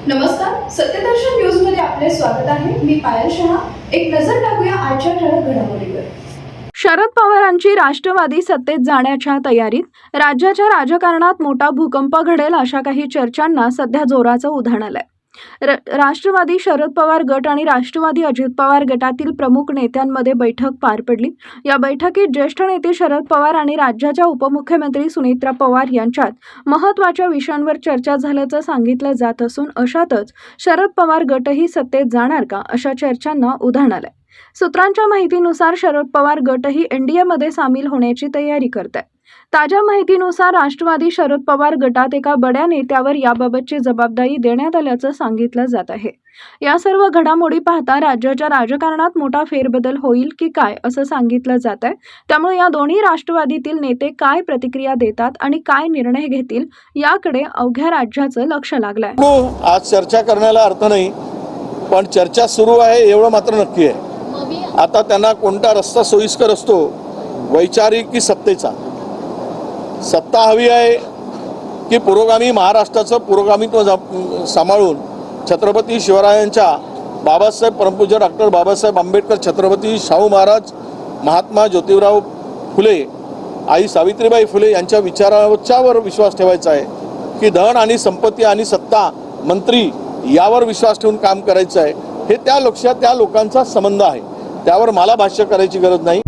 नमस्कार, सत्यदर्शन न्यूज मध्ये आपले स्वागत आहे। मी पायल शहा। एक नजर टाकूया आजच्या ठळक घडामोडीवर। शरद पवारांची राष्ट्रवादी सत्तेत जाण्याच्या तयारीत राज्याच्या राजकारणात मोठा भूकंप घडेल अशा काही चर्चांना सध्या जोराचं उधाण आलंय। राष्ट्रवादी शरद पवार गट आणि राष्ट्रवादी अजित पवार गटातील प्रमुख नेत्यांमध्ये बैठक पार पडली। या बैठकीत ज्येष्ठ नेते शरद पवार आणि राज्याच्या उपमुख्यमंत्री सुनेत्रा पवार यांच्यात महत्त्वाच्या विषयांवर चर्चा झाल्याचं सांगितलं जात असून अशातच शरद पवार गटही सत्तेत जाणार का अशा चर्चांना उधाण आलंय। सूत्रांच्या माहितीनुसार शरद पवार गटही एनडीएमध्ये सामील होण्याची तयारी करत आहे। ताज्या माहितीनुसार राष्ट्रवादी शरद पवार गटात एका बड्या नेत्यावर याबाबतची जबाबदारी देण्यात आल्याचं सांगितलं जात आहे। या सर्व घडामोडी पाहता राज्याच्या राजकारणात मोठा फेरबदल होईल की काय असं सांगितलं जात आहे। त्यामुळे या दोन्ही राष्ट्रवादीतील नेते काय प्रतिक्रिया देतात आणि काय निर्णय घेतील याकडे अवघ्या राज्याचं लक्ष लागलंय। आज चर्चा करण्याला अर्थ नाही, पण चर्चा सुरू आहे एवढं मात्र नक्की आहे। आता त्यांना कोणता रस्ता सोयीस्कर असतो, वैचारिक की सत्तेचा? सत्ता हवी आहे की पुरोगामी महाराष्ट्राचं पुरोगामित्व सांभाळून छत्रपती शिवरायांच्या, बाबासाहेब परमपूज्य डॉक्टर बाबासाहेब आंबेडकर, छत्रपती शाहू महाराज, महात्मा ज्योतिराव फुले, आई सावित्रीबाई फुले यांच्या विचारांवर विश्वास ठेवायचा आहे की धन आणि संपत्ती आणि सत्ता, मंत्री यावर विश्वास ठेवून काम करायचं आहे? हे त्या लोकांचा संबंध आहे, त्यावर मला भाष्य करायची गरज नाही।